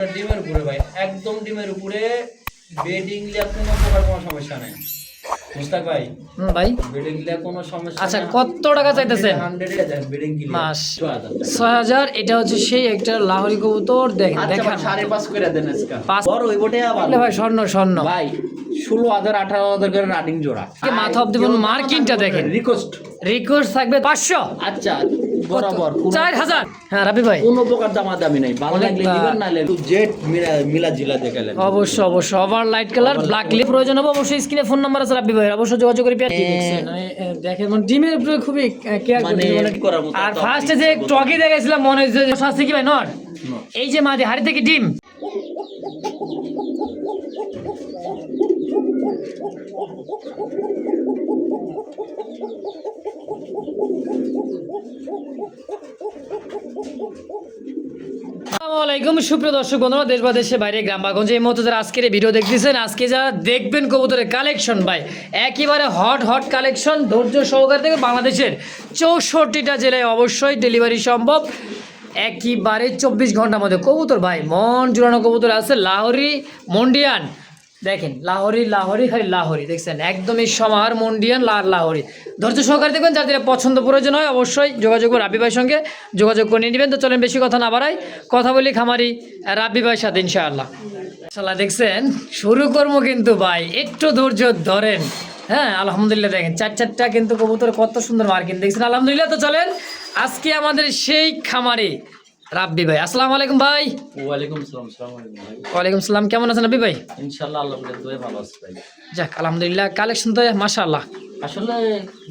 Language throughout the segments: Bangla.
ডিমের উপরে ভাই, একদম ডিমের উপরে। বেডিং লিয়া কোনো প্রকার কোনো সমস্যা নাই মুস্তাক ভাই। ভাই বেডিং লিয়া কোনো সমস্যা। আচ্ছা, কত টাকা চাইতেছেন? 100 এ দেন বেডিং কি মাস 6000। এটা হচ্ছে সেই একটা লাহোরি কবুতর। দেখেন আচ্ছা দেখেন, 5.5 করে দেন আজকে। পাঁচ। বড় ওই বটে আবার ভাই স্বর্ণ স্বর্ণ ভাই 16000 18000 করে রানিং জোড়া। মাথা অব দেবেন। মার্কিংটা দেখেন, রিকোয়েস্ট থাকবে 500। আচ্ছা বরাবর 4000। হ্যাঁ রাবি ভাই, কোনো প্রকার দামি নাই, ভালো লাগলে দিবেন, নালে একটু জেট মিলা জিলা দেখালেন। অবশ্যই অবশ্যই over light colour black lip প্রয়োজন হবে। অবশ্যই স্ক্রিনে ফোন নাম্বার আছে রাবি ভাই, অবশ্যই যোগাযোগ করে পেয়ে দেখছেন। দেখেন মানে ডিমের উপরে খুবই কেয়ার মানে করার মতো। আর ফার্স্টে যে টগি দেখেছিলাম মনে হচ্ছে যে শাস্তি কি ভাই নট, এই যে মাদি হাড়ি থেকে ডিম। আসসালামাইকুম সুপ্রিয় দর্শক বন্ধুরা, দেশ বা দেশের বাইরে গ্রাম বা গঞ্জে এই মুহূর্তে যারা আজকের এই ভিডিও দেখতেছেন, আজকে যারা দেখবেন কবুতরের কালেকশন ভাই একেবারে হট কালেকশন। ধৈর্য সহকারে থেকে বাংলাদেশের 64টা জেলায় অবশ্যই ডেলিভারি সম্ভব। একেবারে 24 ঘন্টার মধ্যে কবুতর ভাই মন জুড়ানো কবুতর আছে। লাহোরি মন্ডিয়ান দেখেন, লাহোরি খালি লাহোরি দেখছেন, একদমই সমার মন্ডিয়ান লাহোরি। ধৈর্য সহকারে দেখবেন, যাদের পছন্দ প্রয়োজন হয় অবশ্যই যোগাযোগ করে রাব্বি ভাইয়ের সঙ্গে যোগাযোগ করে নিয়ে নেবেন। তো চলেন বেশি কথা না বাড়াই, কথা বলি খামারি রাব্বি ভাইয়ের সাথে ইনশাআল্লাহ। ইনশাআল্লাহ দেখছেন শুরু করবো কিন্তু ভাই, একটু ধৈর্য ধরেন। হ্যাঁ আলহামদুলিল্লাহ দেখেন চারটা কিন্তু কবুতর কত সুন্দর মার্কিং দেখছেন আলহামদুলিল্লাহ। তো চলেন আজকে আমাদের সেই খামারি রাব্বি ভাই। আসসালামু আলাইকুম ভাই। ওয়ালাইকুম আসসালাম। আসসালামু আলাইকুম ভাই। ওয়ালাইকুম সালাম, কেমন আছেন রাব্বি ভাই? ইনশাআল্লাহ আল্লাহর দোয়ায় ভালো আছি ভাই। যাক আলহামদুলিল্লাহ, কালেকশন তো মাশাআল্লাহ। আসলে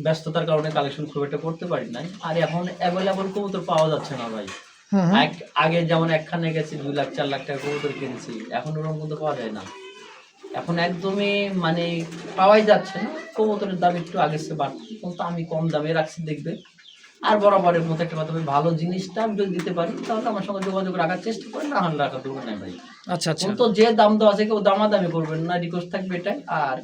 ব্যস্ততার কারণে কালেকশন খুব একটা করতে পারি নাই, আর এখন অ্যাভেলেবল কবুতর পাওয়া যাচ্ছে না ভাই। আগে যেমন একখানে গেছি 2 লাখ 4 লাখ টাকা কবুতর কিনছি, এখন ওরকম কিন্তু পাওয়া যায় না। এখন একদমই মানে পাওয়াই যাচ্ছে না। কবুতরের দাম একটু আগের চেয়ে বাড়ছে, কিন্তু আমি কম দামে রাখছি দেখবে। আর বরাবরের মতো একটা কথা, ভালো জিনিসটা আমি যদি দিতে পারি তাহলে আমার সঙ্গে যোগাযোগ রাখার চেষ্টা করি, না হলে রাখার দরকার নাই ভাই। আচ্ছা তো যে দাম দেওয়া আছে কেউ দামাদামি করবেন না, রিকোয়েস্ট থাকবে এটাই। আর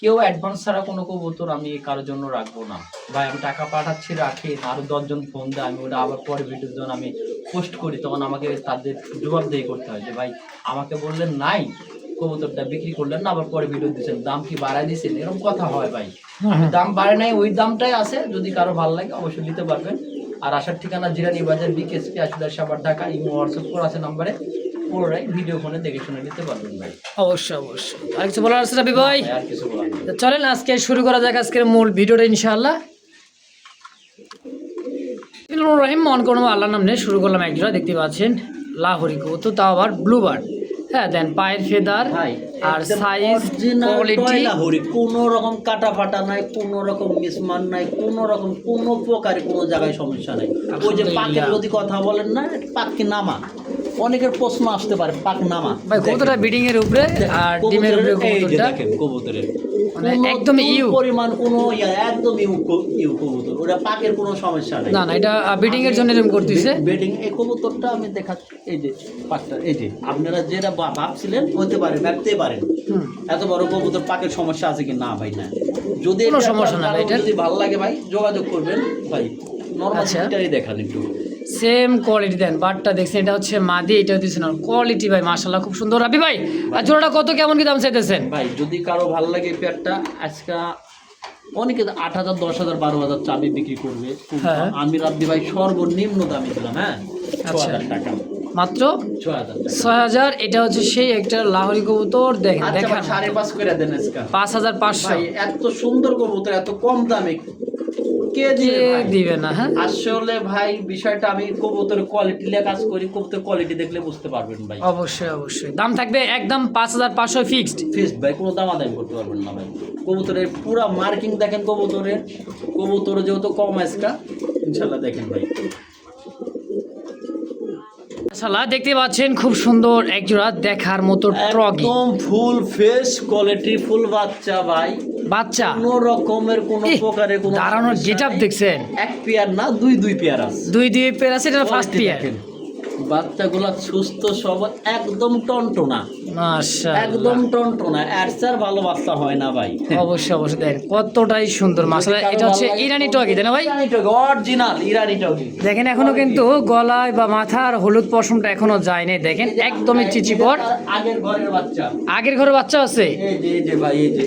কেউ অ্যাডভান্স ছাড়া কোনো কবুতর আমি কারোর জন্য রাখবো না ভাই। আমি টাকা পাঠাচ্ছি, রাখি আরো 10 জন ফোন দেয়, আমি ওটা আবার পরে ভিডিও যখন আমি পোস্ট করি তখন আমাকে তাদের জবাবদেহি করতে হয় যে ভাই আমাকে বললেন নাই, কবুতরটা বিক্রি করলেন না, আবার পরে ভিডিও দিচ্ছেন, দাম কি বাড়ায় দিচ্ছেন, এরকম কথা হয় ভাই। দাম বাড়ে নাই, ওই দামটাই আছে। যদি কারো ভালো লাগে অবশ্যই দিতে পারবেন। আর আসার ঠিকানা জিরানি বাজার, বিকেএসপি, আশুদার সাবার, ঢাকা। ইমো হোয়াটসঅ্যাপ করা আছে নাম্বারে, পুরোটাই ভিডিও ফোনে দেখে শুনে নিতে পারবেন ভাই। অবশ্যই আর কিছু বলার আছে রাব্বি ভাই? আর কিছু বলার নেই। তো চলেন আজকে শুরু করা যাক আজকের মূল ভিডিওটা ইনশাআল্লাহ। রহিম মন করবো আল্লাহর নাম নিয়ে শুরু করলাম। একজোড়া দেখতে পাচ্ছেন লাহোরি কবুতর, তাও আবার ব্লু বার্ড। হ্যাঁ দেন পায়ের ফেদার আর সাইজ কোয়ালিটি, কোনো রকম কাটা ফাটা নাই, কোনো রকম মিসমান নাই, কোনো রকম কোনো প্রকারে কোনো জায়গায় সমস্যা নাই। ওই যে পাকের যদি কথা বলেন না, পাক কি নামা, অনেকের প্রশ্ন আসতে পারে পাক নামা ভাই। কবুতরটা বিডিং এর উপরে আর ডিমের উপরে কবুতরটা দেখেন, কবুতরের মানে একদম ইউ পরিমাণ কোনো একদম ইউ কবুতর, ওটা পাকের কোনো সমস্যা নাই। না এটা বিডিং এর জন্য এরকম করতেছে। বেডিং এই কবুতরটা আমি দেখাচ্ছি, এই যে পাকটা, এই যে আপনারা যেটা ভাবছিলেন হতে পারে, ভাবতেই পারেন এত বড় কবুতর পাকের সমস্যা আছে কি না ভাই। না, যদি কোনো সমস্যা না ভাই, যদি ভালো লাগে ভাই যোগাযোগ করবেন ভাই। নরমাল এটাই দেখান একটু, সেম কোয়ালিটি দেন। বাটটা দেখছেন, এটা হচ্ছে মাদি, এটা হচ্ছে না কোয়ালিটি ভাই মাশাআল্লাহ খুব সুন্দর। রাব্বি ভাই আর জোড়াটা কত কেমন কি দাম চাইতেছেন ভাই? যদি কারো ভালো লাগে পেয়ারটা, আজকে অনেকে 8,000 10,000 12,000 চাবি বিক্রি করবে, আমি রাব্বি ভাই সর্বনিম্ন দামে দিলাম। হ্যাঁ 6,000 টাকা মাত্র 6,000। এটা হচ্ছে সেই একটা লাহোরি কবুতর। দেখেন দেখেন 5.5 করে দেন আজকে 5,500। ভাই এত সুন্দর কবুতর এত কম দামে কে দিবে না? হ্যাঁ আসলে ভাই বিষয়টা, আমি কবুতরের কোয়ালিটি নিয়ে কাজ করি, কবুতরের কোয়ালিটি দেখলে বুঝতে পারবেন ভাই। অবশ্যই দাম থাকবে একদম 5,500 ফিক্সড ভাই, কোনো দামাদামি করতে পারবেন না ভাই। কবুতরের পুরা মার্কিং দেখেন, কবুতর যেহেতু কম আজকা ইনশাল্লাহ দেখেন ভাই। মাশাআল্লাহ দেখতে পাচ্ছেন খুব সুন্দর একজোড়া দেখার মতো ট্রগি, একদম ফুল ফেস কোয়ালিটি, ফুল বাচ্চা ভাই, বাচ্চা কোনো রকমের কোনো প্রকারে কোনো দাঁড়ানোর গেটআপ দেখছেন। এক পেয়ার না, দুই পেয়ার আছে, দুই পেয়ার আছে, এটা ফার্স্ট পেয়ার। বাচ্চাগুলা সুস্থ সবল, একদম টনটনা, মাশাআল্লাহ, একদম টনটনা। এর চেয়ে ভালো বাচ্চা হয় না ভাই। অবশ্যই অবশ্যই দেখেন কতটাই সুন্দর মাশাআল্লাহ। এটা হচ্ছে ইরানি টগি তাই না ভাই? ইরানি টগি, অরিজিনাল ইরানি টগি। দেখেন এখনো কিন্তু গলায় বা মাথার হলুদ পশমটা এখনো যায়নি। দেখেন একদমই চিচিপট। আগের ঘরের বাচ্চা, আগের ঘরে বাচ্চা আছে। এই যে ভাই, এই যে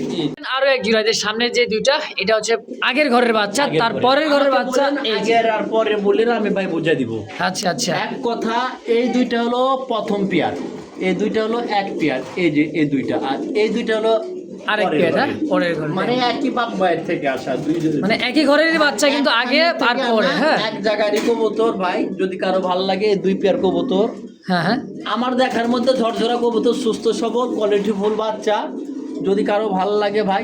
আরো এক জোড়া, এদের সামনে যে দুইটা এটা হচ্ছে আগের ঘরের বাচ্চা, তারপরের ঘরের বাচ্চা। এই যে আগের আর পরে বললে না আমি ভাই বুঝাই দিব। আচ্ছা আচ্ছা, এক কথা, এই দুইটা হলো প্রথম পেয়ার, এই দুইটা হলো এক পেয়ার, এই যে এই দুইটা, আর এই দুইটা হলো আরেক পরের পেয়ার, ঘরের। পরের ঘরে, মানে একই বাপ মায়ের থেকে আসা দুইজন, মানে একই ঘরের বাচ্চা কিন্তু আগে আর পরে। হ্যাঁ এক জায়গারই কবুতর ভাই, যদি কারো ভালো লাগে এই দুই পেয়ার কবুতর হ্যাঁ হ্যাঁ, আমার দেখার মধ্যে ঝরঝরা কবুতর, সুস্থ সবল, কোয়ালিটি ফুল বাচ্চা। যদি কারো ভালো লাগে ভাই,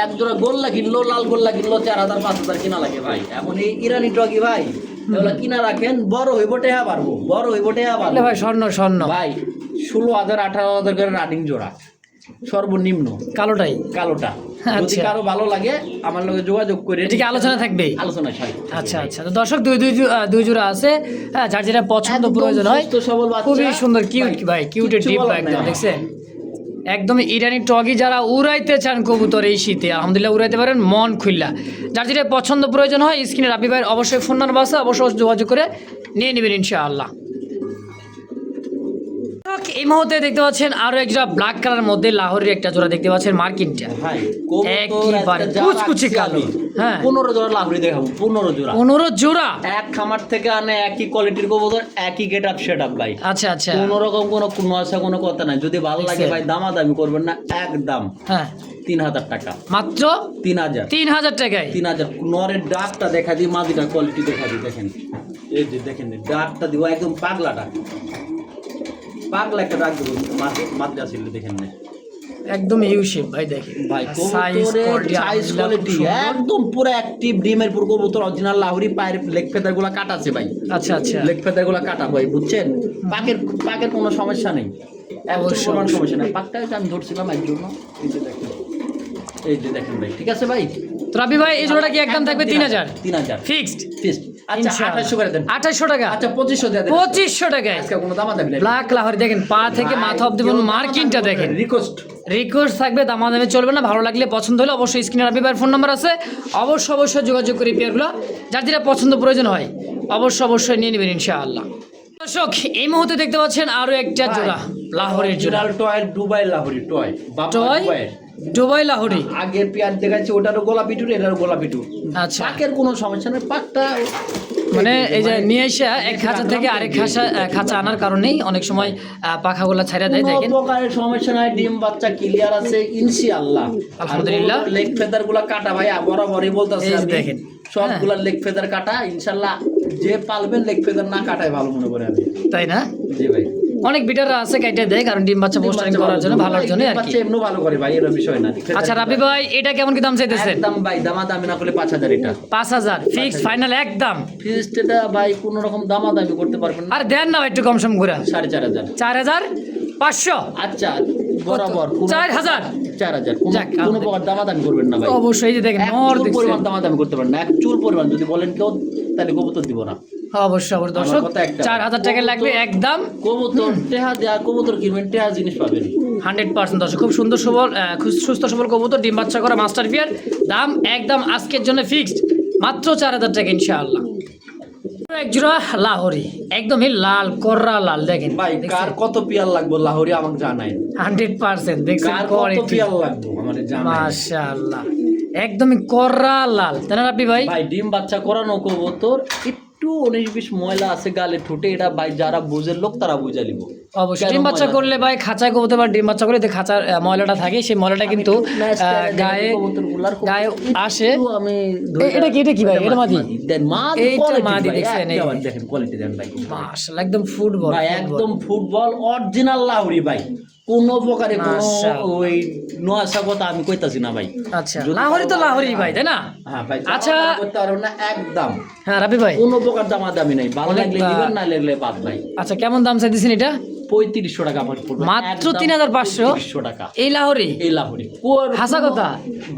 এক জোড়া গোল্লা কিনলো, লাল গোল্লা কিনলো 4000 5000 কিনা লাগে ভাই। এখন এই ইরানি টগি ভাই এগুলো কিনা রাখেন, বড় হইব টেহা পারবো, বড় হইব টেহা তাহলে পারবো ভাই স্বর্ণ স্বর্ণ ভাই। 16000 18000 করে রানিং জোড়া সর্বনিম্ন, কালোটাই। কালোটা। যদি আচ্ছা। কারো ভালো লাগে আমার লগে যোগাযোগ করে, এটা কি আলোচনা থাকবে? আলোচনা হয়। আচ্ছা আচ্ছা, তো দর্শক দুই জোড়া আছে। হ্যাঁ, যার যেটা পছন্দ একদম প্রয়োজন হয়। সুস্থ সবল বাচ্চা। খুবই সুন্দর, কিউট ভাই, কিউটের কিচ্ছু ডিপ বলার একদম নাই। দেখছেন। একদম ইরানি টগি যারা উড়াইতে চান কবুতর এই শীতে, আলহামদুলিল্লাহ উড়াইতে পারেন মন খুললা। যার যেটা পছন্দ প্রয়োজন হয় স্ক্রিনে রাব্বি ভাইয়ের অবশ্যই ফোন নাম্বার আছে, অবশ্যই যোগাযোগ করে নিয়ে নেবেন ইনশাআল্লাহ। এই মুহূর্তে দেখতে পাচ্ছেন আরো এক জোড়া ব্ল্যাক কালার মধ্যে লাহোরের একটা জোড়া দেখতে পাচ্ছেন, মার্কিনটা ভাই একেবারে কুচকুচে কালো। হ্যাঁ, 15 জোড়া লাভরি দেখাবো, 15 জোড়া। 15 জোড়া। এক খামার থেকে আনে, একই কোয়ালিটির কবুতর, একই গেট আপ সেট আপ ভাই। আচ্ছা আচ্ছা, কোনো রকম কোনো আসা কোনো কথা নাই। যদি ভালো লাগে ভাই দামাদামি করবেন না, একদম হ্যাঁ 3000 টাকা, মাত্র 3000, 3000 টাকায়। 3000। নরের ডাকটা দেখা দিই, মাদিটা কোয়ালিটি দেখা দিই, দেখেন এই যে দেখেন ডাকটা দিব, একদম পাগলা ডাক, পাগলা একটা ডাক দেবো। মাদিটা ছিল দেখেন না একদম ইউশেপ ভাই, দেখেন ভাই, সাইজ কবুতরের সাইজ কোয়ালিটি একদম পুরো অ্যাক্টিভ, ডিমের পুরো কবুতর, অরিজিনাল লাহোরি। পায়ের লেগ ফেদার গুলা কাটা আছে ভাই, আচ্ছা আচ্ছা, লেগ ফেদার গুলা কাটা ভাই, বুঝছেন? পাকের কোনো সমস্যা নেই, অবশ্যই, কোনো সমস্যা নেই। পাকটা আমি ধরছিলাম এর জন্য, এই যে দেখেন, এই যে দেখেন ভাই, ঠিক আছে ভাই। তো রাব্বি ভাই এই জোড়াটা কি একদম থাকবে 3000 3000 ফিক্সড? ফিক্সড। আচ্ছা 2800 করে দেন। 2800 টাকা। আচ্ছা 2500 দিয়ে দেন। 2500 টাকায় আজকে কোনো দামাদামি নাই। ব্ল্যাক লাহোরি দেখেন, পা থেকে মাথা অব্দি মার্কিনটা দেখেন। রিকোয়েস্ট থাকবে, দামাদামি চলবে না। ভালো লাগলে পছন্দ হলে অবশ্যই স্ক্রিনে রাব্বি ভাইয়ের ফোন নাম্বার আছে, অবশ্যই যোগাযোগ করে পেয়ারগুলো যার যেটা পছন্দ প্রয়োজন হয় অবশ্যই নিয়ে নেবেন ইনশাআল্লাহ। দর্শক এই মুহূর্তে দেখতে পাচ্ছেন আরো একটা জোড়া লাহোরের জোড়া, toy Dubai Lahori toy, toy Dubai Lahori. আগের পেয়ার দেখাচ্ছি, ওটারও গোলাপি টুর, এটারও গোলাপি টুর। আচ্ছা, পাকের কোনো সমস্যা নেই, পাকটা মানে এই যে নিয়ে এসে এক খাঁচা থেকে আরেক খাঁচা আনার কারণেই অনেক সময় পাখাগুলো ছাইড়া দেয়। দেখেন কোনো প্রকারের সমস্যা নাই, ডিম বাচ্চা ক্লিয়ার আছে ইনশাআল্লাহ, আলহামদুলিল্লাহ। লেগ ফেদার গুলা কাটা ভাই, বরাবরই বলতাছি এই যে আমি, দেখেন, সবগুলা লেগ ফেদার কাটা ইনশাআল্লাহ। যে পালবেন লেগ ফেদার না কাটায় ভালো মনে করে আমি, তাই না? জি ভাই। অনেক বিটাররা আছে কাইটা দেয়, কারণ ডিম বাচ্চা পোস্টারিং করার জন্য, ভালোর জন্য আর কি। বাচ্চা এমনি ভালো করে ভাই, এর বিষয় না। আচ্ছা রাব্বি ভাই এটা কেমন কি দাম চাইতেছেন? একদম ভাই দামাদামি না করলে 5000 এটা। 5000 ফিক্স ফাইনাল একদম। ফিক্সড এটা ভাই কোনো রকম দামাদামি করতে পারবেন না। আর দেন না একটু কম সম করে, 4500। 4500। আচ্ছা বরাবর 4000। 4000, যাক, কোনো প্রকার দামাদামি করবেন না ভাই। অবশ্যই এই যে দেখেন এক নর চুল দেখছেন, পরিমাণ দামাদামি করতে পারেন না, এক চুল পরিমাণ যদি বলেন কেউ তাহলে কবুতর দিব না। অবশ্যই দর্শক আমার কথা একটা। 4000 টাকা লাগবে একদম। কবুতর টেহা দেয়া, কবুতর কিনবেন টেহা জিনিস পাবেন 100% দর্শক, খুব সুন্দর সবল খুব সুস্থ সবল কবুতর, ডিম বাচ্চা করা মাস্টার পিয়ার, দাম একদম আজকের জন্য ফিক্সড মাত্র 4000 টাকা ইনশাআল্লাহ। এক জোড়া লাহোরি, একদমই লাল কররা লাল, দেখেন ভাই কার কত পিয়ার লাগবে লাহোরি আমাকে জানাই, 100% দেখছেন কার কত কোয়ালিটি, পিয়ার লাগবে আমাদের জানাই। মাশাআল্লাহ একদমই কররা লাল, তাই না রাব্বি ভাই? ভাই ডিম বাচ্চা করানো কবুতর, একটু 19-20 ময়লা আছে গালে ঠোঁটে, এটা ভাই যারা বুঝের লোক তারা বুঝা লিব। অবশ্যই ডিম বাচ্চা করলে ভাই খাঁচায় কবুতর বা ডিম বাচ্চা করলে যে খাঁচার ময়লাটা থাকে সেই ময়লাটা কিন্তু গায়ে আসে। আমি এটা কি ভাই? এটা মাদি? দেন মাদি, এইটা quality মাদি ভাই, দেখছেন, এই একদম দেখেন কোয়ালিটি দেন ভাই, মাশাআল্লাহ একদম ফুটবল ভাই একদম ফুটবল অরিজিনাল লাহোরি ভাই, কোন প্রকারে কোনো মাশাআল্লাহ। ওই নোয়াশা কথা আমি কইতাছি না ভাই। আচ্ছা লাহোরি তো লাহোরি ভাই, তাই না? হ্যাঁ ভাই, আচ্ছা করতে পারবেন না একদম। হ্যাঁ রাব্বি ভাই কোনো প্রকার দামাদামি নাই, ভালো লাগলে দিবেন না লাগলে বাদ ভাই। আচ্ছা কেমন দাম চাইতেছেন এটা? 3500 টাকা আমার পড়বে, মাত্র একদম 3500 3500 টাকা এই লাহোরি? এই লাহোরি হাসা কথা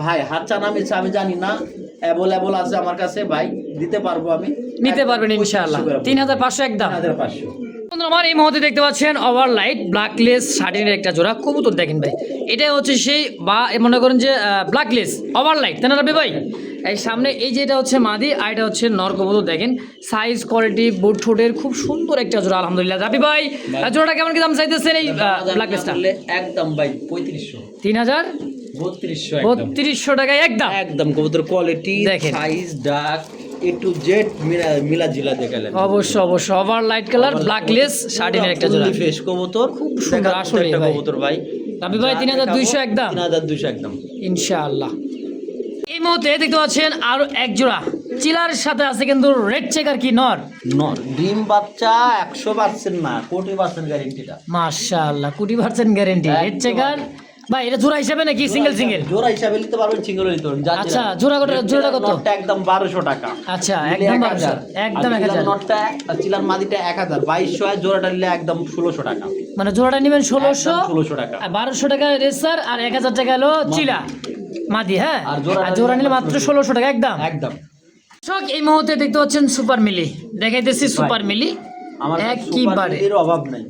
ভাই, হাতটা নামে আমি জানি না, অ্যাভেলেবল আছে আমার কাছে ভাই, দিতে পারবো আমি, নিতে পারবেন ইনশাআল্লাহ। 3500 একদম। 3500। বন্ধুরা, আমার এই মুহূর্তে দেখতে পাচ্ছেন ওভারলাইট ব্ল্যাকলেস শার্টিনের একটা জোড়া কবুতর দেখেন ভাই, এটাই হচ্ছে সেই বা মনে করেন যে ব্ল্যাকলেস ওভারলাইট তাই না রাবি ভাই? এই সামনে এই যে এটা হচ্ছে মাদি আর এটা হচ্ছে নর কবুতর দেখেন, সাইজ কোয়ালিটি বুট ঠোঁটের খুব সুন্দর একটা জোড়া আলহামদুলিল্লাহ। রাবি ভাই জোড়াটা কেমন কি দাম চাইতেছেন এই ব্ল্যাকলেসটা? একদম ভাই 3500 3200 টাকায় একদম একদম কবুতর কোয়ালিটি দেখেন। সাইজ ডাক এ টু জেড মিলা জিলা দেখালেন। অবশ্যই ওভারলাইট কালার ব্ল্যাকলেস শার্টিনের একটা জোড়া ফ্রেশ কবুতর খুব সুন্দর আসলে একটা ভাই। কবুতর ভাই। রাবি ভাই 3200 একদম 3200 একদম ইনশাআল্লাহ। এই মুহূর্তে দেখতে পাচ্ছেন আরো এক জোড়া চিলার সাথে আছে কিন্তু রেড চেকার কি নর নর ডিম বাচ্চা 100% না 100% গ্যারান্টিটা। মাশাআল্লাহ 20% গ্যারান্টি রেড চেকার ভাই। এটা জোড়া হিসাবে নাকি সিঙ্গেল জোড়া হিসাবে নিতে পারবেন, সিঙ্গেল নিতে পারবেন। আচ্ছা জোড়া কত? নটটা একদম 1200 টাকা। আচ্ছা একদম 1200 একদম 1000। নটটা চিলার মাদিটা 1000 2200 জোড়াটা নিলে একদম 1600 টাকা। মানে জোড়াটা নেবেন 1600 টাকা, আর 1200 টাকা রেসার আর 1000 টাকা হলো চিলা মাদি। হ্যাঁ আর জোড়া নিলে মাত্র 1600 টাকা একদম একদম। শখ এই মুহূর্তে দেখতে পাচ্ছেন সুপার মিলি দেখাইতেছি সুপার মিলি আমার একবারে এর অভাব নাই,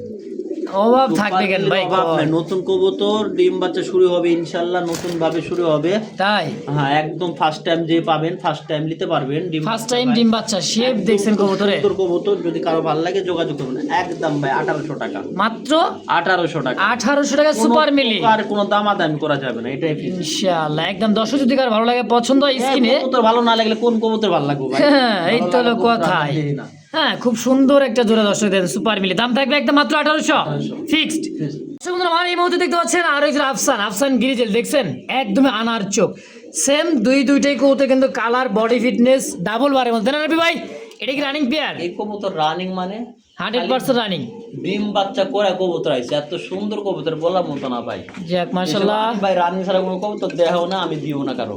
অভাব থাকবে কেন ভাই? অভাব নাই। নতুন কবুতর ডিম বাচ্চা শুরু হবে ইনশাআল্লাহ, নতুন ভাবে শুরু হবে। তাই হ্যাঁ একদম ফার্স্ট টাইম যে পাবেন ফার্স্ট টাইম নিতে পারবেন। ফার্স্ট টাইম ডিম বাচ্চা শেপ দেখছেন কবুতরে? কবুতর যদি কারো ভালো লাগে যোগাযোগ করবেন। একদম ভাই 1800 টাকা, মাত্র 1800 টাকা। 1800 টাকা সুপার মিলি, আর কোনো দামাদামি করা যাবে না, এটাই ফিক্স ইনশাআল্লাহ একদম। দর্শক যদি কার ভালো লাগে পছন্দ হয় স্ক্রিনে। কবুতর ভালো না লাগলে কোন কবুতর ভালো লাগবে ভাই? হ্যাঁ এই তো হলো কথাই। হ্যাঁ খুব সুন্দর একটা জোড়া দর্শক দেন সুপার মিলি, দাম থাকবে একদম মাত্র 1800 ফিক্সড। বন্ধুরা আমার এই মুহূর্তে দেখতে পাচ্ছেন আরো একজন আফসান গ্রিজেল দেখছেন একদমই আনার চোখ সেম দুইটাই কবুতর কিন্তু কালার বডি ফিটনেস ডাবল বারের মধ্যে না রবি ভাই? এটা কি রানিং পেয়ার? এই কবুতর রানিং মানে 100% রানিং ডিম বাচ্চা করে কবুতর আইছে, এত সুন্দর কবুতর বলার মতো না ভাই। যাক মাশাআল্লাহ ভাই রানিং ছাড়া কোনো কবুতর দেখাও না, আমি দিও না কারো।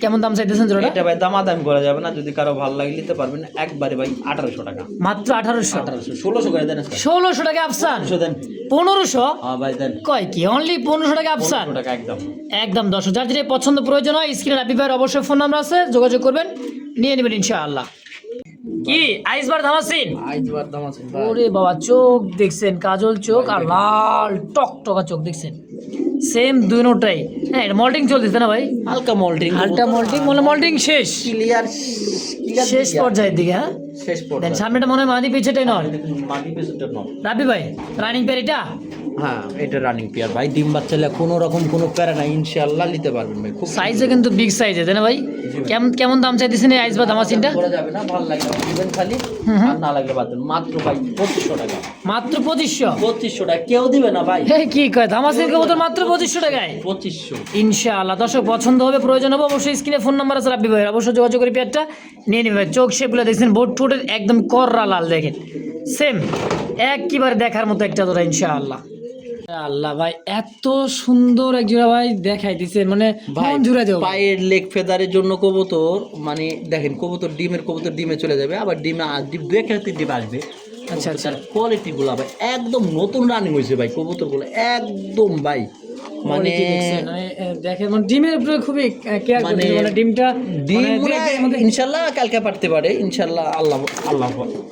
কেমন দাম চাইতেছেন জোড়াটা? এটা ভাই দামাদামি করা যাবে না, যদি কারো ভালো লাগে নিতে পারবেন একবারে ভাই 1800 টাকা। মাত্র 1800 1600 করে দেন। 1600 টাকা আফসান, 1500 হ্যাঁ ভাই দেন। কয় কি অনলি 1500 টাকা আফসান? 1500 টাকা একদম একদম। দর্শক যার যেটা পছন্দ প্রয়োজন হয় স্ক্রিনে রাবি ভাইয়ের অবশ্যই ফোন নাম্বার আছে, যোগাযোগ করবেন নিয়ে নেবেন ইনশাআল্লাহ। কি আইসবার ধামাসিন? আইসবার ধামাসিন ভাই। ওরে বাবা চোখ দেখছেন, কাজল চোখ আর লাল টকটকা চোখ দেখছেন, সেম দুই নোটাই। হ্যাঁ মল্টিং চলতেছে না ভাই? হালকা মল্টিং, মল্টিং শেষ ক্লিয়ার শেষ পর্যায়ের দিকে। হ্যাঁ শেষ পর্যায়ে। দেন সামনেটা মনে হয় মাদি পিছেটাই নয় মাদি পেছনটা নয়। রাবি ভাই রানিং পেয়ার এটা? হ্যাঁ এটা রানিং পেয়ার ভাই। ডিম বাচ্চা কোনো রকম কোনো প্যারা নাই, ইনশাআল্লাহ নিতে পারবেন ভাই। খুব সাইজে কিন্তু বিগ সাইজে তাই না ভাই? কেমন দাম চাইতেছেন এই আইসবার ধামাসিনটা? করা যাবে না, ভালো লাগলে দিবেন খালি, আর না লাগলে বাদ দেন। মাত্র ভাই 2500 টাকা। মাত্র 2500 টাকা কেউ দিবে না ভাই। কি কয় ধামাসিন কবুতর মাত্র 2500 টাকায়? 2500 ইনশাআল্লাহ। দর্শক পছন্দ হবে প্রয়োজন হবে অবশ্যই স্ক্রিনে ফোন নাম্বার আছে রাব্বি ভাইয়ের, অবশ্যই যোগাযোগ করে পেয়ারটা নিয়ে নেবে। চোখ শেপগুলো দেখছেন বোট ঠোঁটের একদম কররা লাল দেখেন, সেম একবারে দেখার মতো একটা জোড়া ইনশাআল্লাহ। আল্লাহ ভাই এত সুন্দর এক জোড়া ভাই দেখাই দিছে, মানে মন জুড়ে দেব। পায়ের লেগ ফেদারের জন্য কবুতর, মানে দেখেন কবুতর ডিমে চলে যাবে, আবার ডিমে দুই একটা ডিম আসবে। আচ্ছা আচ্ছা কোয়ালিটি গুলো ভাই একদম নতুন রানিং হয়েছে ভাই কবুতর গুলো একদম ভাই, মানে দেখেন মানে ডিমের উপরে খুবই কেয়ার করতে, মানে ডিমটা ইনশাআল্লাহ কালকে পারতে পারে ইনশাআল্লাহ।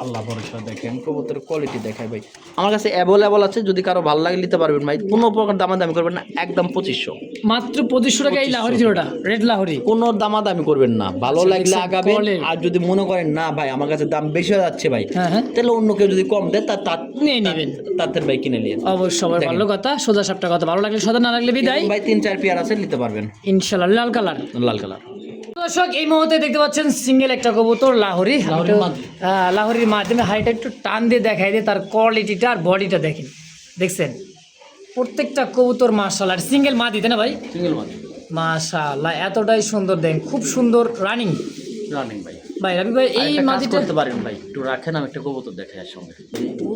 আল্লাহ ভরসা। দেখেন কবুতর কোয়ালিটি দেখায় ভাই, আমার কাছে অ্যাভেলেবল আছে, যদি কারো ভালো লাগে নিতে পারবেন ভাই। কোনো প্রকার দামাদামি করবেন না, একদম 2500 মাত্র 2500 টাকা এই লাহোরি জোড়াটা, রেড লাহোরি। কোনো দামাদামি করবেন না, ভালো লাগলে আগাবেন। আর যদি মনে করেন না ভাই আমার কাছে দাম বেশি হয়ে যাচ্ছে ভাই, তাহলে অন্য কেউ যদি কম দেয় তার নিয়ে নেবেন, তাদের ভাই কিনে নিন। অবশ্যই ভালো কথা, সোজা সাপটা কথা। ভালো লাগলে সোজা, না লাগলে বিদায় ভাই। 3-4 পেয়ার আছে নিতে পারবেন ইনশাআল্লাহ। লাল কালার দর্শক এই মুহূর্তে দেখতে পাচ্ছেন সিঙ্গেল একটা কবুতর লাহোরির মাধ্যমে হাইটা একটু টান দিয়ে দেখাই দিয়ে তার কোয়ালিটিটা আর বডিটা দেখছেন প্রত্যেকটা কবুতর মাশাআল্লাহ। সিঙ্গেল মাদি তাই না ভাই? সিঙ্গেল মাদি মাশাআল্লাহ এতটাই সুন্দর দেন, খুব সুন্দর রানিং ভাই। ভাই রাবি ভাই এই মাদিটা করতে পারেন ভাই, একটু রাখেন আমি একটা কবুতর দেখাই এর সঙ্গে। ও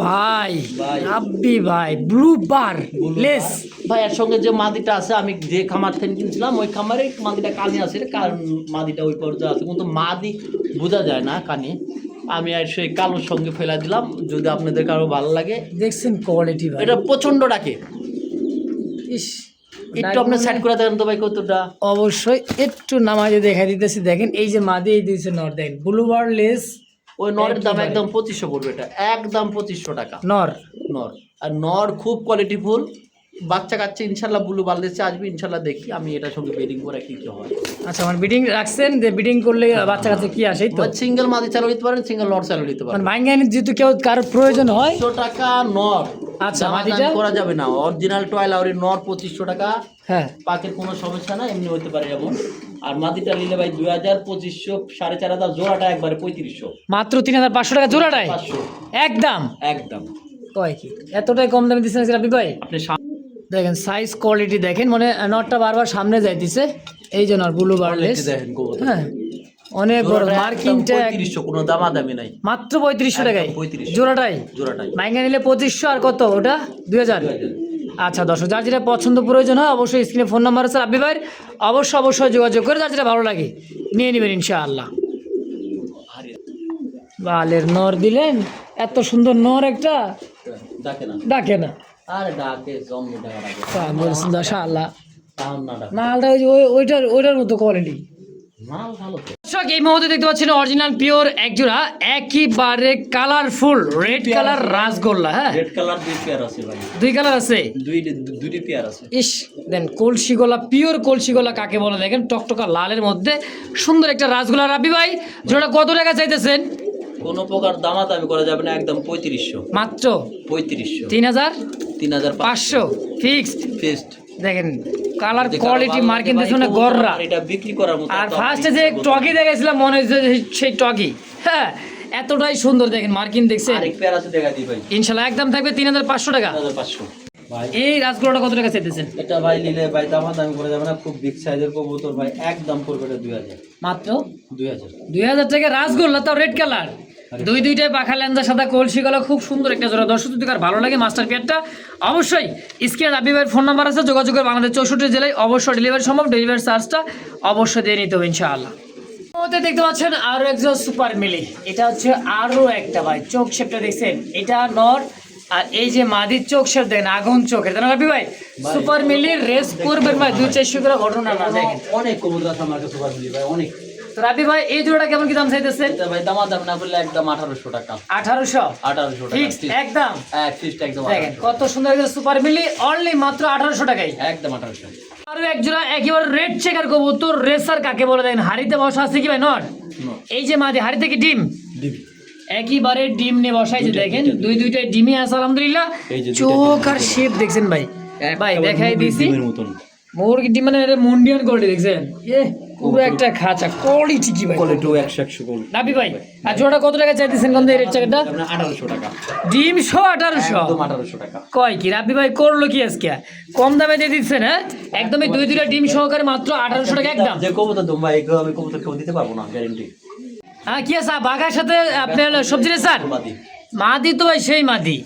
ভাই রাব্বি ভাই ব্লু বার লেস ভাই, এর সঙ্গে যে মাদিটা আছে আমি যে খামার থেকে কিনছিলাম ওই খামারে মাদিটা কানে আছে, কারণ মাদিটা ওই পর্যায়ে আছে, কিন্তু মাদি বোঝা যায় না কানে। আমি আর সেই কালোর সঙ্গে ফেলা দিলাম, যদি আপনাদের কারো ভালো লাগে। দেখছেন কোয়ালিটি ভাই, এটা প্রচন্ড ডাকে। ইস একটু আপনি সেট করে দেন তো ভাই কতটা। অবশ্যই একটু নামাজে দেখাই দিতেছি। দেখেন এই যে মাদি এই দিয়েছে নর, দেখেন ব্লু বার লেস ওই নরের দাম একদম 2500 পড়বে, এটা একদম 2500 টাকা নর নর। আর নর খুব কোয়ালিটিফুল, বাচ্চা কাচ্চা ইনশাল্লাহ ব্লু বাংলাদেশে আসবে ইনশাল্লাহ, দেখি আমি এটার সঙ্গে বেডিং করে কি কি হয়। আচ্ছা মানে বিডিং রাখছেন, যে বিডিং করলে বাচ্চা কাছে কি আসে এই তো, সিঙ্গেল মাদি চালু দিতে পারেন, সিঙ্গেল নর চালু দিতে মানে পারেন। ভাঙ্গানি যেহেতু কেউ কারোর প্রয়োজন হয় 2500 টাকা নর। আচ্ছা, দামাদামি মাদিটা? করা যাবে না, অরিজিনাল টয় লাউরি নর 2500 টাকা, হ্যাঁ পাকের কোনো সমস্যা না, এমনি হতে পারে এমন। আর মাদিটা নিলে ভাই 2000, 2500, 4500, জোড়াটা একবারে 3500, মাত্র 3500 টাকা জোড়াটাই 500 একদম। একদম। কয় কি এতটাই কম দামে দিচ্ছেন রাব্বি ভাই? আপনি দেখেন সাইজ কোয়ালিটি দেখেন, মানে নটটা বারবার সামনে যাইতেছে, এই জন্য আর ব্লু বার্লেস। দেখেন কবুতর। হ্যাঁ অনেক বড় মার্কিংটা 3500, কোনো দামাদামি নাই, মাত্র 3500 টাকায় 3500 জোড়াটাই। জোড়াটাই মাইঙ্গা নিলে 2500, আর কত ওটা 2000। 2000। আচ্ছা দর্শক, যার যেটা পছন্দ প্রয়োজন হয় অবশ্যই স্ক্রিনে ফোন নাম্বার আছে রাব্বি ভাইয়ের, অবশ্যই যোগাযোগ করে যার যেটা ভালো লাগে নিয়ে নেবেন ইনশাআল্লাহ। বালের নর দিলেন, এত সুন্দর নর একটা ডাকে না, ডাকে না, আরে ডাকে জম্বি ডাকা ডাকে, মাশাআল্লাহ। তাও না ডাকে, মালটা ওই যে ওইটার মতো কোয়ালিটি। মাল ভালো তো। দর্শক এই মুহূর্তে দেখতে পাচ্ছেন অরিজিনাল পিওর একজোড়া একেবারে কালারফুল রেড কালার রাসগোল্লা। হ্যাঁ রেড কালার 2 পেয়ার আছে ভাই, দুই কালার আছে, দুইটি পেয়ার আছে। ইস দেন কলসি গলা, পিওর কলসি গলা কাকে বলে দেখেন, টকটকা লালের মধ্যে সুন্দর একটা রাসগোল্লা। রাব্বি ভাই জোড়া কত টাকা চাইতেছেন? কোনো প্রকার দামাদামি করা যাবে না, একদম 3500, মাত্র 3500, 3500 ফিক্সড। ফিক্সড। দেখেন কালার কোয়ালিটি মার্কিন দেশ মানে গররা। এটা বিক্রি করার মতো। আর ফার্স্টে যে টগি দেখেছিলাম মনে হচ্ছে যে সেই টগি, হ্যাঁ এতটাই সুন্দর দেখেন মার্কিন দেখছেন। আরেক পেয়ার আছে, দেখা দিই ভাই, ইনশাল্লাহ একদম থাকবে 3500 টাকা। 3500 ভাই। এই রাসগোল্লাটা কত টাকা চাইতেছেন? এটা ভাই নিলে ভাই দামাদামি করা যাবে না, খুব বিগ সাইজের কবুতর ভাই, একদম পড়বে এটা 2000, মাত্র 2000। 2000 টাকা রাসগোল্লা, তাও রেড কালার, দুইটাই পাখা লেন্দা সাদা কলসি গলা, খুব সুন্দর একটা জোড়া। দর্শক যদি কার ভালো লাগে মাস্টার পেয়ারটা অবশ্যই স্ক্রিনে রাব্বি ভাইয়ের ফোন নাম্বার আছে, যোগাযোগের বাংলাদেশ 64 জেলায় অবশ্যই ডেলিভারি সম্ভব, ডেলিভারি চার্জটা অবশ্যই দিয়ে নিতে হবে ইনশাআল্লাহ। ওতে দেখতে পাচ্ছেন আরো একজন সুপার মিলি, এটা হচ্ছে আরো একটা ভাই, চোখ শেপটা দেখছেন, এটা নর, আর এই যে মাদির চোখ শেপ দেখেন আগুন চোখের, তাই না রাব্বি ভাই? সুপার মিলি রেস করবেন ভাই, 200-400 করে ঘটনা না দেখেন, অনেক কবুতর আছে আমার কাছে সুপার মিলি ভাই, অনেক। তো রাব্বি ভাই এই জোড়াটা কেমন কি দাম চাইতেছেন? এটা ভাই দামাদামি না করলে একদম 1800 টাকা, 1800 1800 টাকা ফিক্সড একদম। ফিক্সড একদম দেখেন কত সুন্দর একটা সুপার মিলি, অনলি মাত্র 1800 টাকায় একদম 1800। আরো এক জোড়া একেবারে রেড চেকার কবুতর, রেসার কাকে বলে দেখেন, হাড়িতে বসা আছে কি ভাই নট? এই যে মাদি হাড়ি থেকে ডিম, একেবারে ডিম নিয়ে বসাইছে দেখেন, দুইটাই ডিমে আছে আলহামদুলিল্লাহ। চোখ আর শেপ দেখছেন ভাই, ভাই দেখাই দিছি মুরগি ডিম মানে মুন্ডিয়ান কোয়ালিটি দেখছেন, এ পুরো একটা খাঁচা কোয়ালিটি কি ভাই, কোয়ালিটি 100 কোয়ালিটি। রাব্বি ভাই আর জোড়া কত টাকা চাইতেছেন কোন এই রেড চেকারটা? 1800 টাকা, ডিম 1800 একদম 1800 টাকা। কয় কি রাব্বি ভাই করলো কি আজকে, কম দামে দিয়ে দিচ্ছেন? হ্যাঁ একদমই দুইটা ডিম সহকারে মাত্র 1800 টাকা একদম। যে কবুতর দম ভাই, এগুলো আমি কবুতর কেউ দিতে পারবো না, গ্যারান্টি। হ্যাঁ কি আছে বাঘার সাথে আপনার সবজি রে স্যার? মাদি মাদি তো ভাই সেই মাদি,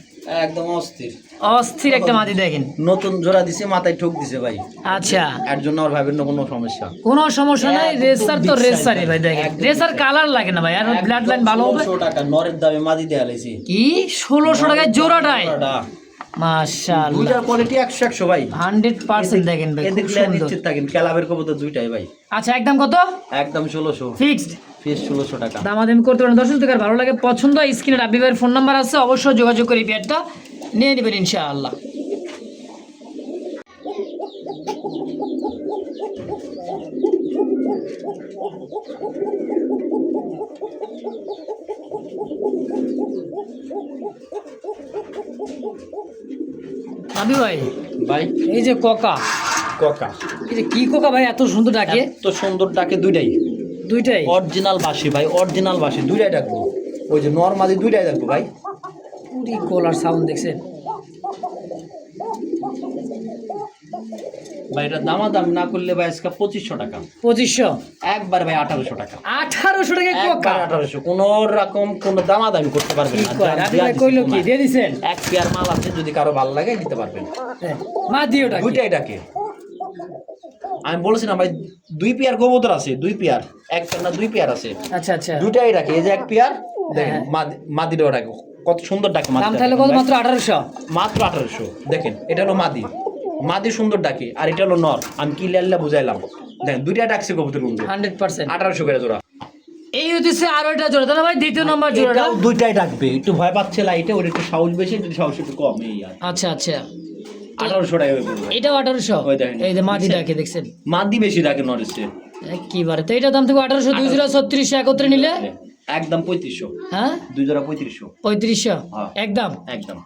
একদম অস্থির অস্থির একটা মাদি দেখেন। নতুন জোড়া দিছে, মাথায় ঠুক দিছে ভাই, আচ্ছা এর জন্য আর ভাবেন না কোনো সমস্যা। কোনো সমস্যা নাই, একদম রেসার তো big size রেসারই ভাই দেখেন, একদম রেসার কালার লাগে না ভাই, আর ব্লাড লাইন ভালো হবে। 1600 টাকা নরের দামে মাদি দেয়া লাইছি, কি 1600 টাকায় জোড়াটাই? জোড়াটা। মাশাআল্লাহ দুইটার কোয়ালিটি 100 ভাই, 100% দেখেন ভাই, খুব এদিকে সুন্দর। নিশ্চিত থাকেন ক্যালাবের কবুতর দুইটাই ভাই, আচ্ছা একদম কত? একদম 1600 ফিক্সড। ফিস 1600 টাকা। দামাদামি করতে পারেন দর্শক, যদি ভালো লাগে পছন্দ হয় স্ক্রিনে রাব্বি ভাইয়ের ফোন নাম্বার আছে, অবশ্যই যোগাযোগ করে পেয়ারটা নিয়ে নেবেন ইনশাআল্লাহ। রাব্বি ভাই ভাই এই যে কোকা, কোকা, এই যে কি কোকা ভাই এত সুন্দর ডাকে? তো সুন্দর ডাকে দুইটাই, দুইটাই অরিজিনাল বাসি ভাই, অরিজিনাল বাসি দুইটাই ডাকবো, ওই যে নরমালি দুইটাই ডাকবো ভাই। পুরি কলার সাউন্ড দেখছেন ভাই, এটা দামাদাম না করলে ভাই আজকে 2500 টাকা, 2500 একবার ভাই 1800 টাকা, 1800 টাকা কোকা? 1800, কোন রকম কোন দামাদামি করতে পারবেন কি না। কয় রাব্বি ভাই কইলো কি দিয়ে দিছেন? এক পেয়ার মাল আছে, যদি কারো ভালো লাগে নিতে পারবেন। মা দিও ডাকে, দুইটাই ডাকে, আমি বলছি না ভাই, 2 পেয়ার কবুতর আছে, 2 পেয়ার, এক পেয়ার না 2 পেয়ার আছে, আচ্ছা আচ্ছা। দুইটাই ডাকে। এই যে এক পেয়ার দেখেন, হ্যাঁ। মাদিটাও ডাকে, কত সুন্দর ডাকে। দাম তাহলে কত? মাত্র 1800? মাত্র 1800। দেখেন এটা হলো মাদি, মাদি সুন্দর ডাকে, আর এটা হলো নর। আমি কি লাল্লা বুঝাইলাম, দেখেন দুইটা ডাকছে কবুতর কিন্তু 100% 1800 করে জোড়া। এই হচ্ছে আরো একটা জোড়া তাহলে ভাই দ্বিতীয় নম্বর জোড়াটা এটাও দুইটাই ডাকবে, একটু ভয় পাচ্ছে লাইটে, ওর একটু সাহস বেশি, একটু সাহস একটু কম, এই আর আচ্ছা আচ্ছা 1800 টাকা হয়ে পড়বে। এটাও 1800 ওই দেখেন। এই যে মাদি ডাকে দেখছেন মাদি বেশি ডাকে নরেছে, কি বারে তো এটার দাম থেকে 1800 2 জোড়া 3600 একত্রে নিলে একদম 3500, হ্যাঁ 2 জোড়া 3500 3500 হ্যাঁ। একদম একদম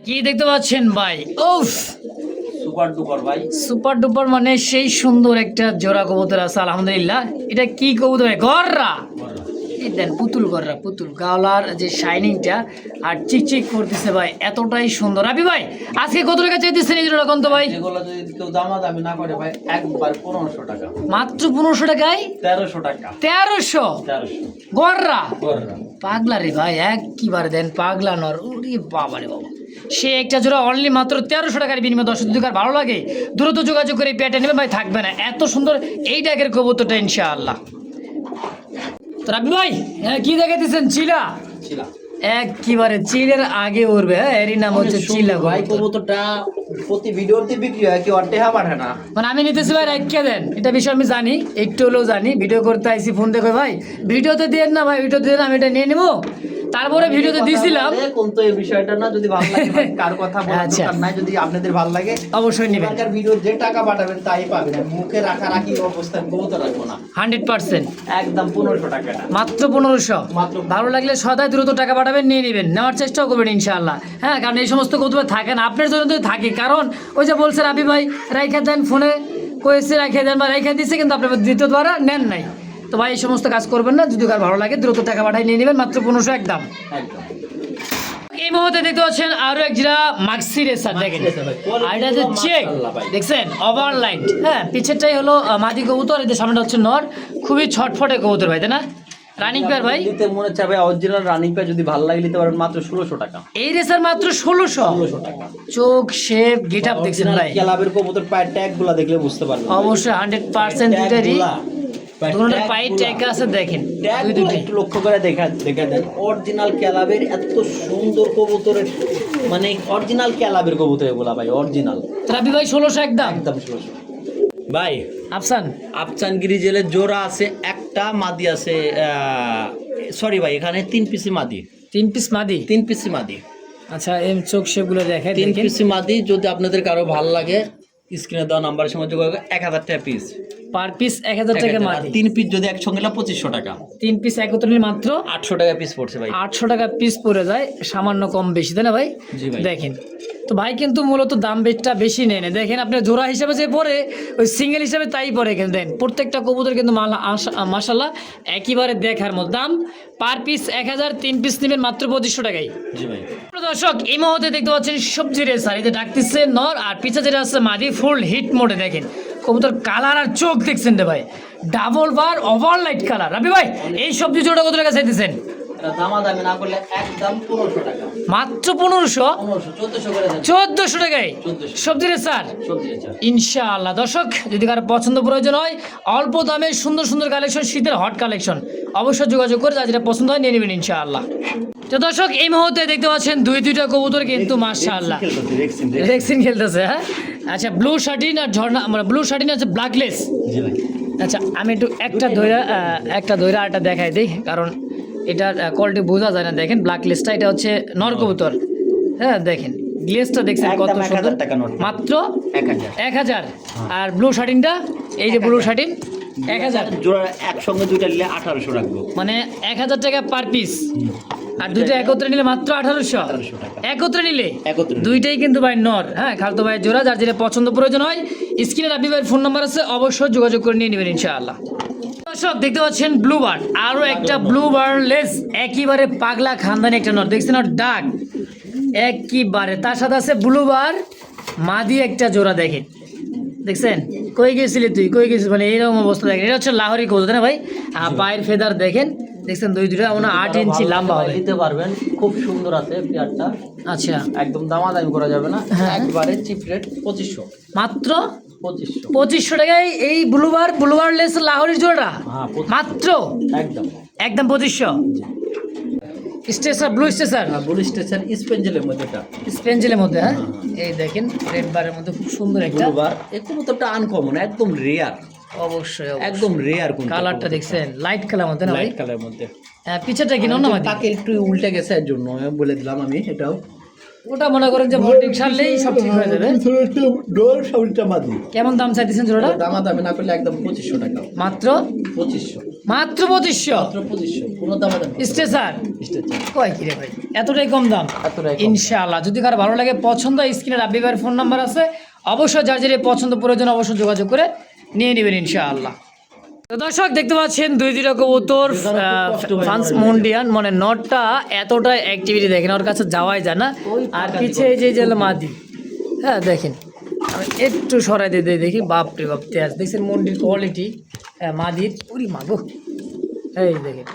কি দেখতে পাচ্ছেন ভাই উফ সুপার ডুপার ভাই। সুপার ডুপার মানে সেই সুন্দর একটা জোড়া কবুতর আছে আলহামদুলিল্লাহ। এটা কি কবুতর ভাই? গররা। এই দেন পুতুল গররা, পুতুল গাওলার যে শাইনিংটা আর চিকচিক করতেছে ভাই, এতটাই সুন্দর। রাবি ভাই আজকে কত টাকা চাইতেছেন এই জোড়া কোনটা ভাই? এগুলো যদি কেউ দামাদামি না করে ভাই একবার 1500 টাকা, মাত্র 1500 টাকায় 1300 টাকা, 1300 1300 গররা। গররা। পাগলা রে ভাই, একবারে দেন পাগলা নর। ওরে বাবা রে বাবা, সে একটা জোড়া অনলি মাত্র 1300 টাকার বিনিময়ে। দর্শক যদি কার ভালো লাগে দ্রুত যোগাযোগ করে পেটে নেবে ভাই, থাকবে না এত সুন্দর এই ডাকের কবুতরটা ইনশাআল্লাহ। তো রাবি ভাই কি দেখাইতেছেন? চিলা ছিলা একবারে চিলের আগে উঠবে। হ্যাঁ এরই নাম হচ্ছে চিলা ভাই। কবুতর। কবুতরটা প্রতি ভিডিওতে বিক্রি হয়, কি অর্ধেক পাঠে না। মানে আমি নিতেছি ভাই রাখিয়ে দেন, এটা বিষয় আমি জানি, একটু হলেও জানি। ভিডিও করতে আইসি ফোন দেখো ভাই, ভিডিওতে দিয়ে না ভাই, ভিডিওতে দিয়ে আমি এটা নিয়ে নেবো। তারপরে ভিডিওতে দিছিলাম কোন তো এই বিষয়টা না, যদি ভালো লাগে ভাই, কার কথা বলার আচ্ছা। দরকার নাই, যদি আপনাদের ভালো লাগে অবশ্যই নেবেন এবারকার ভিডিও যে টাকা পাঠাবেন তাই পাবেন। মুখে রাখি অবস্থায় কবুতর রাখবো না, 100%। একদম 1500 টাকাটা মাত্র 1500। মাত্র। ভালো লাগলে সদাই দ্রুত টাকা পাঠাবেন, নিয়ে নেবেন, নেওয়ার চেষ্টাও করবেন ইনশাআল্লাহ। হ্যাঁ কারণ এই সমস্ত কৌতুক থাকে না, আপনার জন্য তো থাকে। কারণ ওই যে বলছেন আবি ভাই রাইখা দেন, ফোনে কয়েছে রাখিয়ে দেন বা রাইখা দিচ্ছে, কিন্তু আপনার দ্বিতীয় দ্বারা নেন নাই। তো ভাই এই সমস্ত কাজ করবেন না, যদি কার ভালো লাগে দ্রুত টাকা পাঠাই নিয়ে নেবেন, মাত্র 1500 একদম। একদম। এই মুহূর্তে দেখতে পাচ্ছেন আরো এক জোড়া মাক্সি রেসার, দেখেন আর এটা হচ্ছে চেক, দেখছেন ওভারলাইট। হ্যাঁ পিছেরটাই হলো মাদি কবুতর, এদের সামনেটা হচ্ছে নর। খুবই ছটফটে কবুতর ভাই, তাই না? রানিং পেয়ার ভাই, নিতে মনে হচ্ছে ভাই অরিজিনাল রানিং পেয়ার, যদি ভালো লাগে নিতে পারেন মাত্র 1600 টাকা। এই রেসার মাত্র 1600 টাকা। চোখ শেপ গেট আপ দেখছেন ভাই, ক্লাবের কবুতর পায়ের ট্যাগ গুলা দেখলে বুঝতে পারবেন। অবশ্যই 100% দুইটারই দুটোর পাই ট্যাগ আছে দেখেন, দুই দুইটাই একটু লক্ষ্য করে দেখা দেন। অরিজিনাল ক্লাবের এত সুন্দর কবুতরের, মানে অরিজিনাল ক্লাবের কবুতর এগুলা ভাই, অরিজিনাল। রাবি ভাই 1600 একদম। একদম 1600 ভাই। আফসান আফসানগিরি জেলের জোড়া আছে, একটা মাদি আছে, সরি ভাই এখানে 3 পিসি মাদি, 3 পিস মাদি। 3 পিসি মাদি। আচ্ছা এই চোখ শেপ গুলো দেখায় 3 দেখেন, পিসি মাদি। যদি আপনাদের কারো ভালো লাগে স্ক্রিনে দেওয়া নাম্বারের সময় যোগাযোগ, 1000 টাকা পিস, পার পিস 1000 টাকা মাদি। 3 পিস যদি একসঙ্গে নিলে 2500 টাকা, 3 পিস একত্রে নিলে মাত্র 800 টাকা পিস পড়ছে ভাই। 800 টাকা পিস পড়ে যায়, সামান্য কম বেশি, তাই না ভাই? জি ভাই। দেখেন তো ভাই কিন্তু মূলত দাম বেচটা বেশি নেয় না। দেখেন আপনি জোড়া হিসাবে যে পড়ে ওই সিঙ্গেল হিসাবে তাই পড়ে, কিন্তু দেন প্রত্যেকটা কবুতর কিন্তু মাশাল্লাহ একেবারে দেখার মতো। দাম পার পিস 1000, 3 পিস নেবেন মাত্র 2500 টাকায়। জি ভাই। প্রিয় দর্শক এই মুহূর্তে দেখতে পাচ্ছেন সবজি রেসার, এই যে ডাকতেছে নর আর পিছা যেটা আছে মাদি, ফুল হিট মোডে। দেখেন কবুতর কালার আর চোখ দেখছেন রে ভাই, ডাবল বার ওভারলাইট কালার। রাবি ভাই এই সবজি জোড়া কত টাকা চাইতেছেন? দামাদামি না করলে একদম 1500 টাকা, মাত্র 1500, 1400 করে দেন। 1400 টাকায় 1400 সবজি রেসার সবজি আছে। ইনশাআল্লাহ। দর্শক যদি কারো পছন্দ প্রয়োজন হয়, অল্প দামে সুন্দর সুন্দর কালেকশন, শীতের হট কালেকশন, অবশ্যই যোগাযোগ করে যা যেটা পছন্দ হয় নিয়ে নেবেন ইনশাআল্লাহ। তো দর্শক এই মুহূর্তে দেখতে পাচ্ছেন দুইটা কবুতর কিন্তু মাশাআল্লাহ রেক্সিন খেলতেছে। হ্যাঁ আচ্ছা ব্লু শার্টিন আর ঝর্ণা, মানে ব্লু শার্টিন আছে ব্ল্যাকলেস। জি ভাই। আচ্ছা আমি একটু একটা ধৈরা আরটা দেখাই দিই, কারণ এটার কোয়ালিটি বোঝা যায় না। দেখেন ব্ল্যাকলেসটা, এটা হচ্ছে নর কবুতর। হ্যাঁ দেখেন গ্লেসটা দেখছেন কত একদম 1000 সুন্দর, টাকা নোট। মাত্র 1000 1000। আর ব্লু শার্টিনটা, এই যে ব্লু শার্টিন 1000, জোড়া একসঙ্গে দুইটা নিলে 1800 রাখবো, মানে 1000 টাকা পার পিস। আর দুইটা একত্রে নিলে মাত্র 1800 টাকা। একত্রে নিলে একত্রে নিলে। দুইটাই কিন্তু ভাই নর। হ্যাঁ খালতো ভাইয়ের জোড়া, যার যেটা পছন্দ প্রয়োজন হয় স্ক্রিনে রাবি ভাইয়ের ফোন নাম্বার আছে, অবশ্যই যোগাযোগ করে নিয়ে নেবেন ইনশাআল্লাহ। দর্শক দেখতে পাচ্ছেন ব্লু বার্ড, আরো একটা ব্লু বার্ড লেস, একেবারে পাগলা খানদানি একটা নর, দেখছেন আর ডাক একেবারে। তার সাথে আছে ব্লু বার মাদি একটা জোড়া। দেখেন দেখছেন, কই গেছিলি তুই, কই গেছিস, মানে এইরকম অবস্থা। দেখেন এটা হচ্ছে লাহোরি কবুতর, তাই না ভাই? আর পায়ের ফেদার দেখেন, দেখছেন দুইটা মনে হয় 8 ইঞ্চি লম্বা হবে। নিতে পারবেন, খুব সুন্দর আছে পেয়ারটা। আচ্ছা একদম দামাদামি করা যাবে না, হ্যাঁ। একবারে চিপ রেট 2500, মাত্র 2500। 2500 টাকায় এই ব্লু বার লেস লাহোরির জোড়া, হ্যাঁ 2500 মাত্র একদম। একদম 2500। স্টেসার ব্লু স্টেসার ব্লু স্টেশন স্পেঞ্জেলের মধ্যে এটা, স্পেঞ্জেলের মধ্যে। হ্যাঁ এই দেখেন রেড বারের মধ্যে খুব সুন্দর একটা। ব্লু বার। এই কবুতরটা আনকমন, একদম রেয়ার। অবশ্যই একদম রেয়ার কোন কালারটা দেখছেন লাইট কালার মধ্যে না ভাই? লাইট কালারের মধ্যে। পিছাটা কি না মাদি? তাকে একটু উল্টে গেছে এর জন্য বলে দিলাম আমি এটাও। ওটা মনে করেন যে ভোল্টিং সারলেই সব ঠিক হয়ে যাবে। ডোর সাউন্ডটা মাদি। কেমন দাম চাইতেছেন জোড়াটা? দামাদামি না করলে একদম 2500 টাকা। মাত্র 2500। মাত্র 2500? মাত্র 2500, কোনো দামাদামি। স্টেসার স্টেচার কয় কি রে ভাই, এতটাই কম দাম? এতটাই কম। ইনশাআল্লাহ যদি কারো ভালো লাগে পছন্দ, স্ক্রিনে রাব্বি ভাইয়ের ফোন নাম্বার আছে, অবশ্যই যার যেটা পছন্দ প্রয়োজন অবশ্যই যোগাযোগ করে নিয়ে নেবেন ইনশাআল্লাহ। তো দর্শক দেখতে পাচ্ছেন দুইটা কবুতর ফ্রান্স মন্ডিয়ান, মানে নটটা এতটা অ্যাক্টিভিটি দেখেন, ওর কাছে যাওয়াই যায় না। আর পিছে এই যে মাদি, হ্যাঁ দেখেন আমি একটু সরাই দিয়ে দেখি, বাপরে বাপ তেজ দেখছেন মন্ডির কোয়ালিটি মাদির, উরি মাগো এই দেখেন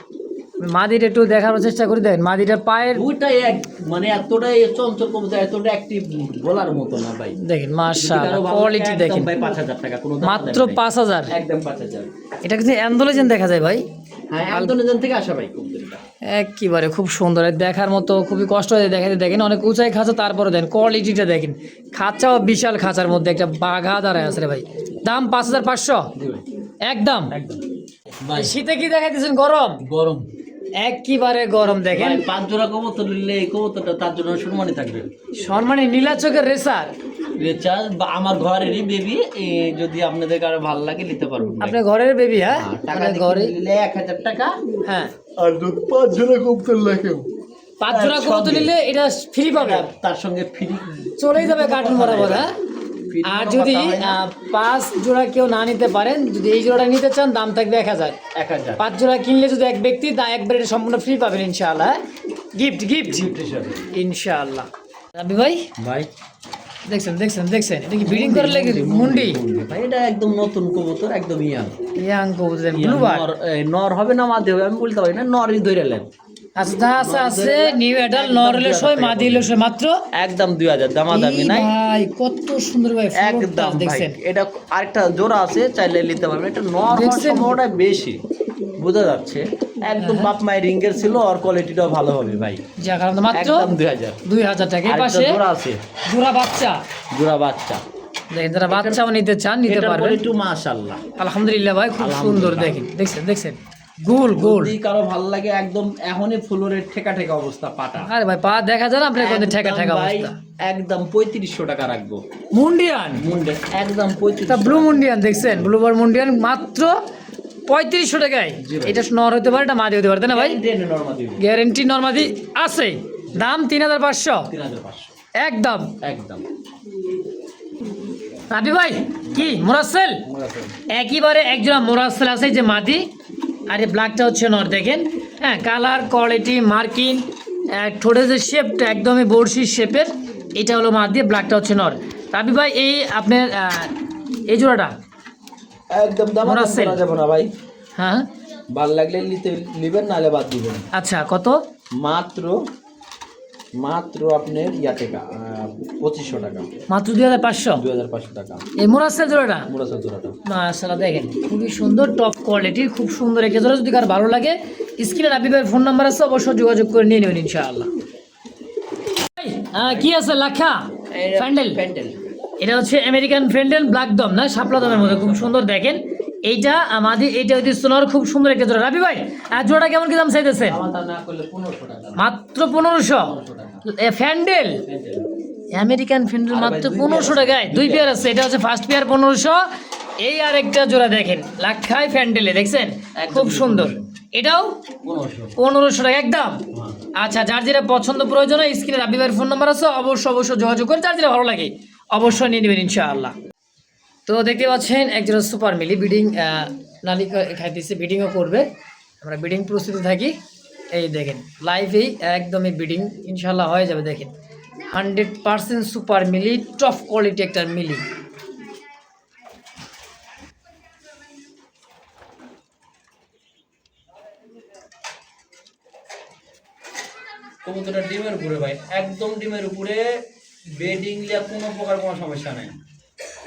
মাদির একটু দেখানোর চেষ্টা করি, দেখেন মাদিটার পায়ের ওইটাই এক মানে এতটাই চঞ্চল কবুতর, এতটা অ্যাক্টিভ বলার মতো না ভাই। দেখেন মাশাআল্লাহ কোয়ালিটি দেখেন ভাই 5000 টাকা কোনো মাত্র 5000, একদম 5000। এটা কিন্তু অ্যান্ডোলেজেন দেখা যায় ভাই। হ্যাঁ আন্দোলন থেকে আসা ভাই কবুতরটা একেবারে খুব সুন্দর, দেখার মতো, খুবই কষ্ট হয়ে দেখাতে। দেখেন অনেক উঁচাই খাঁচা, তারপরে দেখেন কোয়ালিটিটা দেখেন, খাঁচাও বিশাল, খাঁচার মধ্যে একটা বাঘা দাঁড়ায় আছে রে ভাই। দাম 5500 একদম। একদম ভাই। শীতে কি দেখাইতেছেন? গরম গরম একেবারে গরম। দেখেন ভাই 5 জোড়া কবুতর নিলে এই কবুতরটা তার জন্য সম্মানী থাকবে। সম্মানে নীলা চোখের রেসার রিচার্জ বা আমার ঘরেরই বেবি, যদি আপনাদের কারো ভালো লাগে নিতে পারবেন ভাই। আপনার ঘরের বেবি? হ্যাঁ টাকা মানে ঘরে নিলে 1000 টাকা। হ্যাঁ আর যদি 5 জোড়া কবুতর লাগে 5 জোড়া কবুতর নিলে এটা ফ্রি পাবে, তার সঙ্গে ফ্রি চলেই যাবে কার্টুন বরাবর। হ্যাঁ আর যদি 5 জোড়া কেউ না নিতে পারেন, যদি এই জোড়াটা নিতে চান দাম থাকবে 1000। 5 জোড়া কিনলে যদি এক ব্যক্তি একবার এটা সম্পূর্ণ ফ্রি পাবেন ইনশাআল্লাহ। গিফট গিফট হিসাবে ইনশাআল্লাহ। রাবি ভাই ভাই দেখছেন দেখছেন দেখছেন, এটা কি ব্রিডিং করে লাগে মুন্ডি? ভাই এটা একদম নতুন কবুতর, একদম ইয়াং কবুতর ব্লু বার। নর হবে না মাদি হবে আমি বলতে পারি না, নরই ধরে নেন। আচ্ছা আচ্ছা আছে নিউ এডাল নর হলে সই মাদি হলে সই মাত্র একদম 2000, দামাদামি নাই ভাই। কত সুন্দর ভাই একদম ভাই। দেখছেন এটা আরেকটা জোড়া আছে চাইলে নিতে পারবেন, এটা নর হওয়ার সম্ভাবনা বেশি বোঝা যাচ্ছে। একদম বাপ মায়ের রিঙ্গের ছিল, আর কোয়ালিটিটাও ভালো হবে ভাই। যা কারণ মাত্র একদম 2000। 2000 টাকা। এই আরেকটা পাশে জোড়া আছে, জোড়া বাচ্চা, জোড়া বাচ্চা। দেখেন যারা বাচ্চাও নিতে চান নিতে এটার পারবেন। কোয়ালিটি মাশাআল্লাহ আলহামদুলিল্লাহ ভাই খুব সুন্দর। দেখেন দেখছেন দেখছেন গোল গোল। যদি কারো ভালো লাগে একদম এখনই ফ্লোরের ঠেকা ঠেকা অবস্থা পাটা। আরে ভাই পা দেখা যায় না আপনার কোন ঠেকা ঠেকা একদম ভাই, অবস্থা। একদম 3500 টাকা রাখবো মুন্ডিয়ান, মুন্ডে, একদম 3500 তা ব্লু মুন্ডিয়ান দেখছেন, ব্লুবার মুন্ডিয়ান মাত্র 3500 টাকায়। জি ভাই। এটা নর হতে পারে, এটা মাদি হতে পারে, তাই না ভাই? নরমাদি গ্যারেন্টি নরমাদি আছে। দাম 3500 3500 একদম। একদম। রাবি ভাই কি মোরাসেল? একেবারে একজোড়া মোরাসেল আছে, এই যে মাদি, আর এই ব্ল্যাকটা হচ্ছে নর। দেখেন হ্যাঁ কালার কোয়ালিটি মার্কিং, ঠোঁটের যে শেপটা একদমই বড়শির শেপের, এটা হলো মাদি, ব্ল্যাকটা হচ্ছে নর। রাবি ভাই এই আপনার এই জোড়াটা একদম দাম মোরাসেল। করা যাবে না ভাই, হ্যাঁ ভালো লাগলে নিবেন, নাহলে বাদ দিবেন। আচ্ছা কত? মাত্র মাত্র আপনার টাকা 2500 টাকা, মাত্র 2500 2500 টাকা এই মোরাসেল জোড়াটা। মুরাসাল জোড়াটা মাশাআল্লাহ দেখেন খুবই সুন্দর, টপ কোয়ালিটির, খুব সুন্দর একটা জোড়া। যদি কার ভালো লাগে স্ক্রিনে রাবি ভাইয়ের ফোন নাম্বার আছে, অবশ্যই যোগাযোগ করে নিয়ে নেবেন ইনশাআল্লাহ। কি আছে লাখা প্যান্ডেল? প্যান্ডেল এটা হচ্ছে আমেরিকান ফ্রেন্ডেল ব্ল্যাক দম, না শাপলা দমের মধ্যে, খুব সুন্দর। দেখেন এইটা আমাদের, এইটা হচ্ছে সোনার, খুব সুন্দর একটা জোড়া। রাবি ভাই আর জোড়াটা কেমন কি দাম চাইতেছেন? আমাদের না করলে 1500 টাকা, মাত্র 1500। ফ্যান্ডেল আমেরিকান ফ্যান্ডেল মাত্র 1500 টাকায়, 2 পেয়ার আছে। এটা হচ্ছে ফার্স্ট পেয়ার 1500, এই আরেকটা জোড়া দেখেন লাখায় ফ্যান্ডেলে, দেখছেন খুব সুন্দর। এটাও 1500 টাকা একদম। আচ্ছা যার যেটা পছন্দ প্রয়োজন হয় স্ক্রিনে রাবি ভাইয়ের ফোন নাম্বার আছে, অবশ্যই যোগাযোগ করে যার যেটা ভালো লাগে অবশ্যই নিয়ে নেবেন ইনশাআল্লাহ। তো দেখতে পাচ্ছেন একজন সুপার মিলি বিডিং নালি খাইতেছে, বিডিংও করবে, আমরা বিডিং প্রস্তুতি থাকি। এই দেখেন লাইভেই একদমই বিডিং ইনশাআল্লাহ হয়ে যাবে। দেখেন 100% সুপার মিলি, টপ কোয়ালিটি একটা মিলি। কবুতরটা ডিমের উপরে ভাই, একদম ডিমের উপরে, বেডিং লিয়া কোনো প্রকার কোনো সমস্যা নাই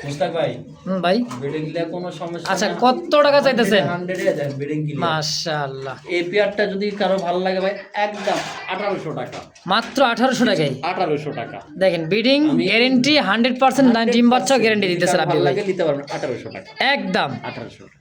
মুস্তাক ভাই। ভাই ব্রিডিং দিলে কোনো সমস্যা আচ্ছা না। কত টাকা চাইতেছেন? 100 দেন ব্রিডিং দিলে। মাশাআল্লাহ, এই পেয়ারটা যদি কারো ভালো লাগে ভাই একদম 1800 টাকা, মাত্র 1800 টাকায় 1800 টাকা। দেখেন ব্রিডিং আমি- গ্যারেন্টি 100% ডিম বাচ্চা গ্যারেন্টি যদি দিতেছে কারো রাব্বি ভালো ভাই লাগে নিতে পারবেন 1800 টাকা, একদম। 1800 টাকা।